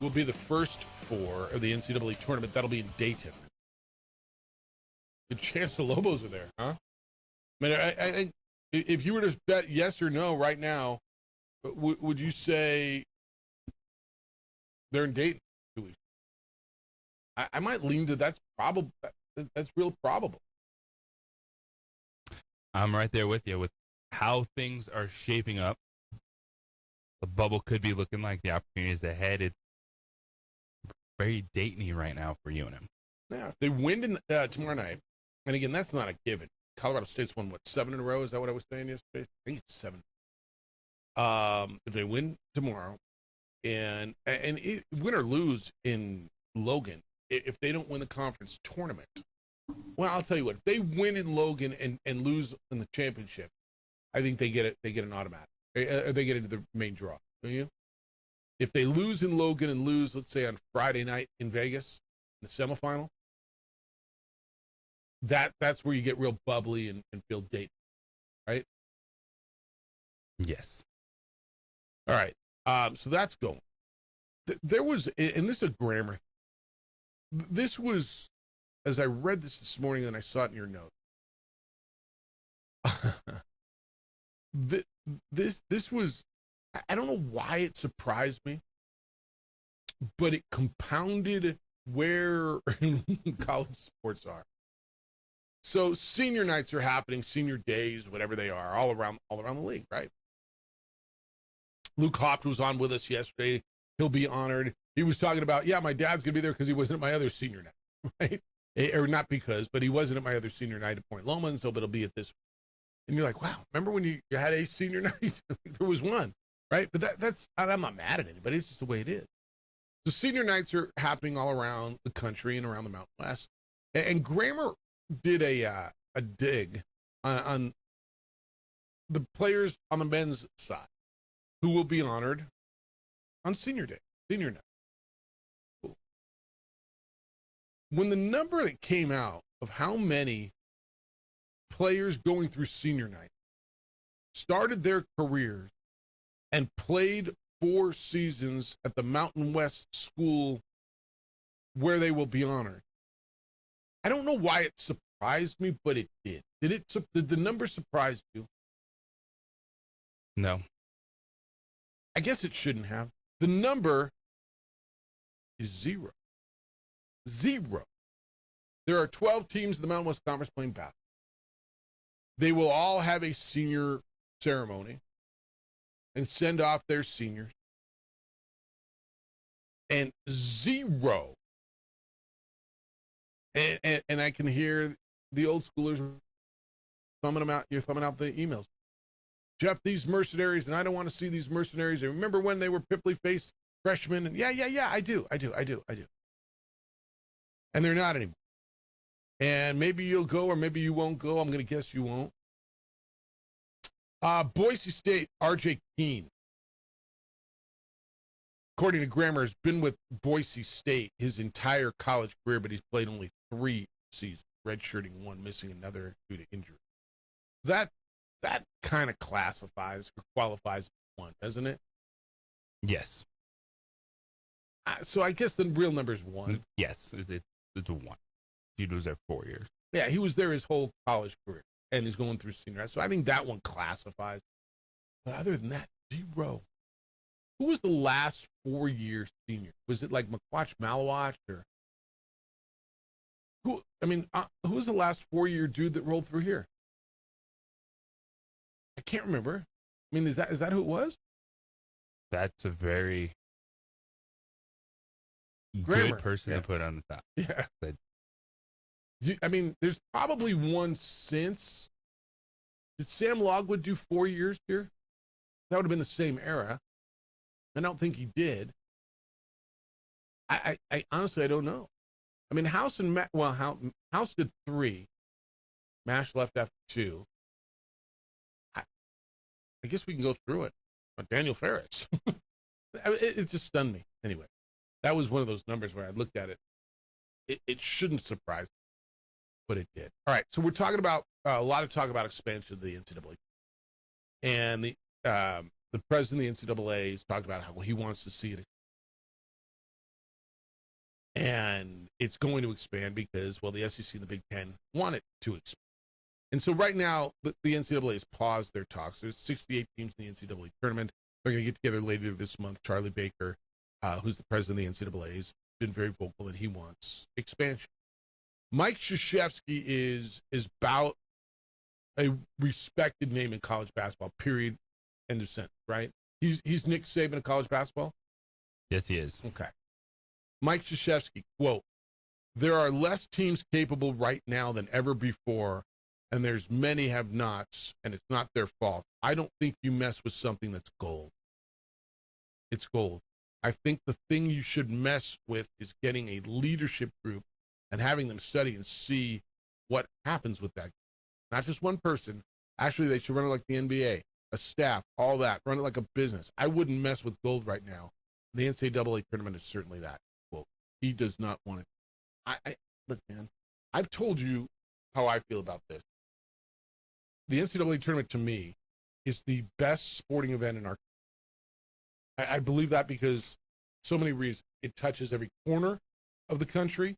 will be the first four of the NCAA tournament. That'll be in Dayton. Good chance the Lobos are there, huh? I mean, I think if you were to bet yes or no right now, would you say they're in Dayton 2 weeks? I might lean to that's probable. That's real probable. I'm right there with you with how things are shaping up. The bubble could be looking like the opportunities ahead. It's very Dayton-y right now for UNM. Yeah, if they win tomorrow night, and again, that's not a given. Colorado State's won, 7 in a row? Is that what I was saying yesterday? I think it's 7. If they win tomorrow, and win or lose in Logan, if they don't win the conference tournament, well, I'll tell you what, if they win in Logan and lose in the championship, I think they get it. They get an automatic. They get into the main draw. Don't you? If they lose in Logan and lose, let's say on Friday night in Vegas, in the semifinal, that's where you get real bubbly and feel Dayton, right? Yes. All right. So that's going. There was, and this is a grammar. This was, as I read this morning, and I saw it in your note. This was, I don't know why it surprised me, but it compounded where college sports are. So senior nights are happening, senior days, whatever they are, all around the league, right? Luke Hopt was on with us yesterday. He'll be honored. He was talking about, my dad's going to be there because he wasn't at my other senior night, right? Or not because, but he wasn't at my other senior night at Point Loma, and so but he'll be at this. And you're like, wow, remember when you had a senior night? There was one, right? But that's, I'm not mad at anybody. It's just the way it is. The senior nights are happening all around the country and around the Mountain West. And Grammer did a dig on the players on the men's side who will be honored on senior night. Cool. When the number that came out of how many players going through senior night started their careers and played 4 seasons at the Mountain West school where they will be honored, I don't know why it surprised me, but it did. Did the number surprise you? No. I guess it shouldn't have. The number is 0. 0. There are 12 teams in the Mountain West Conference playing basketball. They will all have a senior ceremony and send off their seniors. And 0. And I can hear the old schoolers thumbing them out. You're thumbing out the emails. Jeff, these mercenaries, and I don't want to see these mercenaries. I remember when they were pimply-faced freshmen. And yeah, I do. And they're not anymore. And maybe you'll go or maybe you won't go. I'm going to guess you won't. Boise State, R.J. Keene, according to Grammer, has been with Boise State his entire college career, but he's played only 3 seasons, redshirting 1, missing another due to injury. That kind of classifies or qualifies as 1, doesn't it? Yes. So I guess the real number is 1. Yes, it's a 1. He was there 4 years. Yeah, he was there his whole college career, and he's going through senior. So I think that one classifies. But other than that, 0. Who was the last 4-year senior? Was it like McWatch Malawatch or who? I mean, who was the last 4-year dude that rolled through here? I can't remember. I mean, is that who it was? That's a very Grammer. good person to put on the top. Yeah. But I mean, there's probably one since. Did Sam Logwood do 4 years here? That would have been the same era. I don't think he did. I honestly, I don't know. I mean, House and House did 3. Mash left after 2. I guess we can go through it. Daniel Ferris. It just stunned me. Anyway, that was one of those numbers where I looked at it. It shouldn't surprise me, but it did. All right, so we're talking about a lot of talk about expansion of the NCAA. And the president of the NCAA has talked about how he wants to see it. And it's going to expand because, well, the SEC and the Big Ten want it to expand. And so right now, the NCAA has paused their talks. There's 68 teams in the NCAA tournament. They're going to get together later this month. Charlie Baker, who's the president of the NCAA, has been very vocal that he wants expansion. Mike Krzyzewski is about a respected name in college basketball, period, end of sentence, right? He's Nick Saban of college basketball? Yes, he is. Okay. Mike Krzyzewski, quote, "There are less teams capable right now than ever before, and there's many have-nots, and it's not their fault. I don't think you mess with something that's gold. It's gold. I think the thing you should mess with is getting a leadership group and having them study and see what happens with that. Not just one person. Actually, they should run it like the NBA, a staff, all that. Run it like a business. I wouldn't mess with gold right now. The NCAA tournament is certainly that. Well, he does not want it. Look, man, I've told you how I feel about this. The NCAA tournament, to me, is the best sporting event in our country. I believe that because so many reasons. It touches every corner of the country.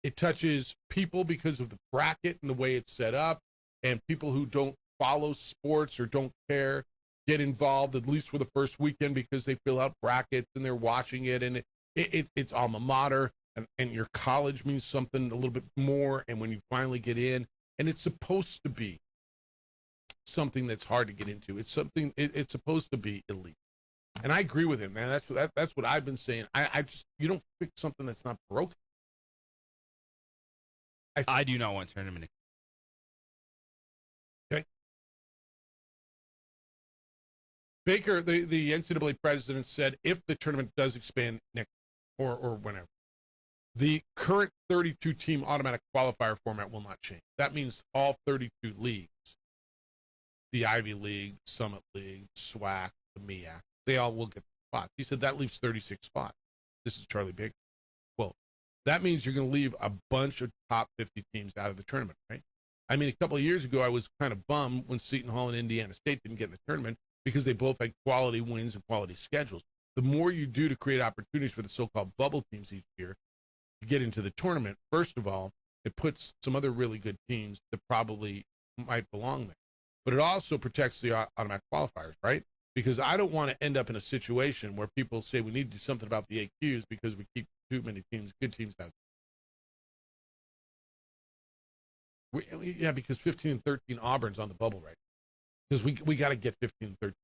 It touches people because of the bracket and the way it's set up, and people who don't follow sports or don't care get involved, at least for the first weekend, because they fill out brackets and they're watching it, and it's alma mater, and your college means something a little bit more, and when you finally get in, and it's supposed to be something that's hard to get into. It's something, it's supposed to be elite. And I agree with him, man. That's what I've been saying. I just, you don't fix something that's not broken. I do not want tournament. Okay. Baker, the NCAA president, said if the tournament does expand next or whenever, the current 32-team automatic qualifier format will not change. That means all 32 leagues, the Ivy League, the Summit League, the SWAC, the MEAC, they all will get spots. He said that leaves 36 spots. This is Charlie Baker. Well, that means you're going to leave a bunch of top 50 teams out of the tournament, right? I mean, a couple of years ago, I was kind of bummed when Seton Hall and Indiana State didn't get in the tournament because they both had quality wins and quality schedules. The more you do to create opportunities for the so-called bubble teams each year to get into the tournament, first of all, it puts some other really good teams that probably might belong there. But it also protects the automatic qualifiers, right? Because I don't want to end up in a situation where people say we need to do something about the AQs because we keep too many teams, good teams out. Yeah, because 15 and 13 Auburn's on the bubble right now. Because we got to get 15 and 13.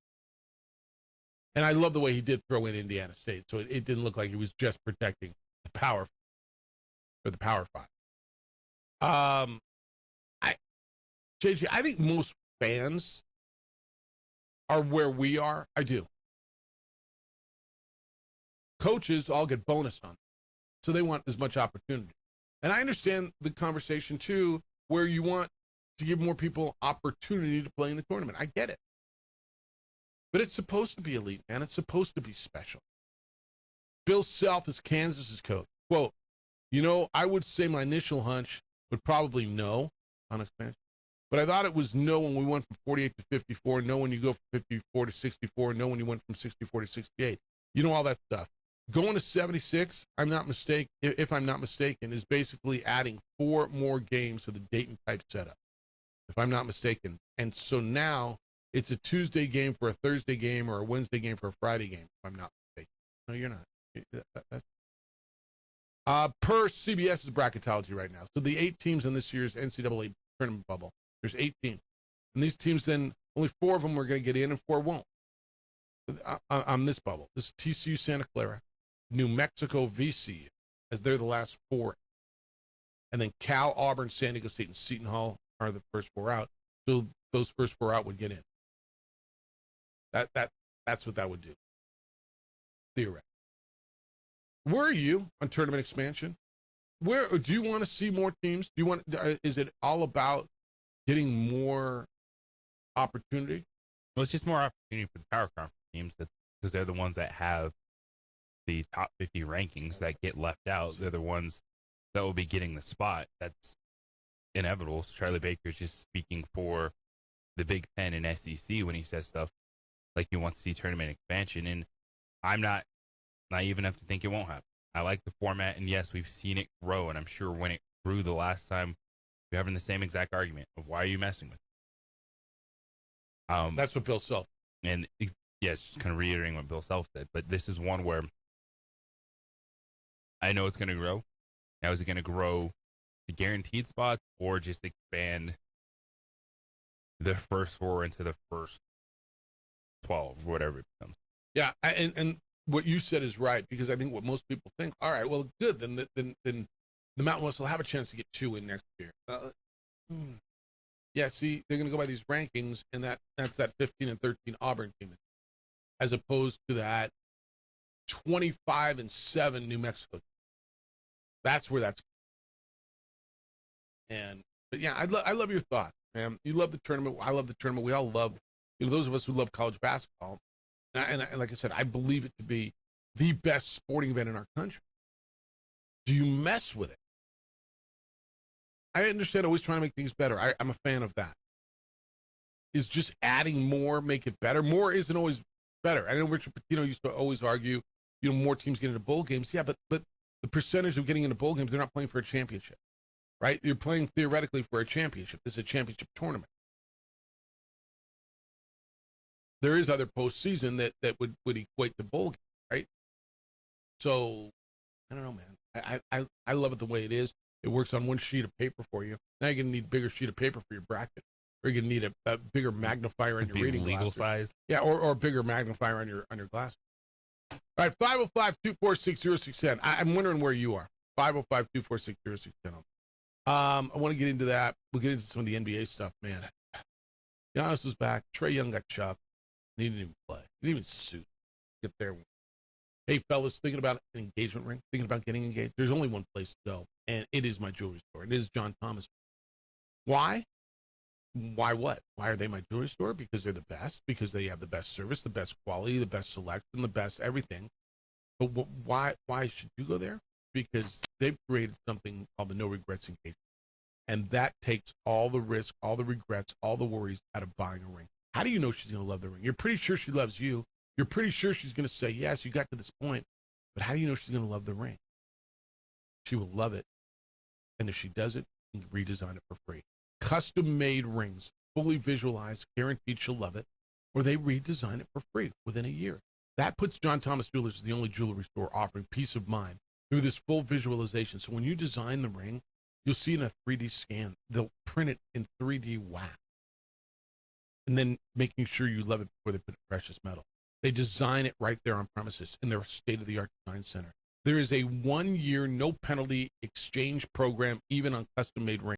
And I love the way he did throw in Indiana State, so it didn't look like he was just protecting the Power or the Power Five. JJ, I think most fans are where we are. I do. Coaches all get bonus on, so they want as much opportunity. And I understand the conversation too, where you want to give more people opportunity to play in the tournament. I get it. But it's supposed to be elite, man. It's supposed to be special. Bill Self is Kansas's coach. Quote, I would say my initial hunch would probably no on expansion. But I thought it was no when we went from 48 to 54, no when you go from 54 to 64, no when you went from 64 to 68. All that stuff. Going to 76, if I'm not mistaken, is basically adding 4 more games to the Dayton type setup, if I'm not mistaken. And so now it's a Tuesday game for a Thursday game or a Wednesday game for a Friday game, if I'm not mistaken. No, you're not. Per CBS's bracketology right now. So the 8 teams in this year's NCAA tournament bubble, there's 8 teams. And these teams then, only 4 of them are going to get in and 4 won't. On this bubble. This is TCU Santa Clara, New Mexico VCU, as they're the last 4. And then Cal, Auburn, San Diego State, and Seton Hall are the first 4 out. So those first 4 out would get in. That's what that would do. Theoretically. Where are you on tournament expansion? Where do you want to see more teams? Is it all about getting more opportunity? Well, it's just more opportunity for the power conference teams because they're the ones that have the top 50 rankings that get left out. They're the ones that will be getting the spot. That's inevitable. So Charlie Baker's just speaking for the Big Ten and SEC when he says stuff like he wants to see tournament expansion. And I'm not naive enough to think it won't happen. I like the format, and yes, we've seen it grow, and I'm sure when it grew the last time, we're having the same exact argument of why are you messing with it? That's what Bill Self. And yes, just kind of reiterating what Bill Self said, but this is one where I know it's going to grow. Now, is it going to grow the guaranteed spots or just expand the first 4 into the first 12, whatever it becomes? Yeah, and what you said is right, because I think what most people think, all right, well, good, then the Mountain West will have a chance to get 2 in next year. Yeah, see, they're going to go by these rankings, and that's that 15 and 13 Auburn team, as opposed to that 25 and 7 New Mexico. That's where that's. But yeah, I love your thoughts, man. You love the tournament. I love the tournament. We all love, those of us who love college basketball. And like I said, I believe it to be the best sporting event in our country. Do you mess with it? I understand always trying to make things better. I'm a fan of that. Is just adding more make it better? More isn't always better. I know Richard Pitino used to always argue, more teams get into bowl games. Yeah, but the percentage of getting into bowl games, they're not playing for a championship, right? You're playing theoretically for a championship. This is a championship tournament. There is other postseason that would equate to bowl game, right? So, I don't know, man. I love it the way it is. It works on one sheet of paper for you. Now you're going to need a bigger sheet of paper for your bracket. Or you're going to need a bigger magnifier on your reading legal glasses. size. Yeah, or a bigger magnifier on your glasses. All right, 505-246-0610. I'm wondering where you are. 505-246-0610. I want to get into that. We'll get into some of the NBA stuff, man. Giannis was back. Trae Young got chopped. He didn't even play. He didn't even suit. Get there. Hey, fellas, thinking about an engagement ring? Thinking about getting engaged? There's only one place to go, and it is my jewelry store. It is John Thomas. Why? Why what? Why are they my jewelry store? Because they're the best. Because they have the best service, the best quality, the best selection, the best everything. But why should you go there? Because they've created something called the No Regrets Engagement. And that takes all the risk, all the regrets, all the worries out of buying a ring. How do you know she's going to love the ring? You're pretty sure she loves you. You're pretty sure she's going to say, yes, you got to this point. But how do you know she's going to love the ring? She will love it. And if she doesn't, you can redesign it for free. Custom-made rings, fully visualized, guaranteed she'll love it, or they redesign it for free within a year. That puts John Thomas Jewelers as the only jewelry store offering peace of mind through this full visualization. So when you design the ring, you'll see it in a 3D scan. They'll print it in 3D wax. And then making sure you love it before they put precious metal. They design it right there on premises in their state-of-the-art design center. There is a 1-year, no penalty exchange program, even on custom-made rings.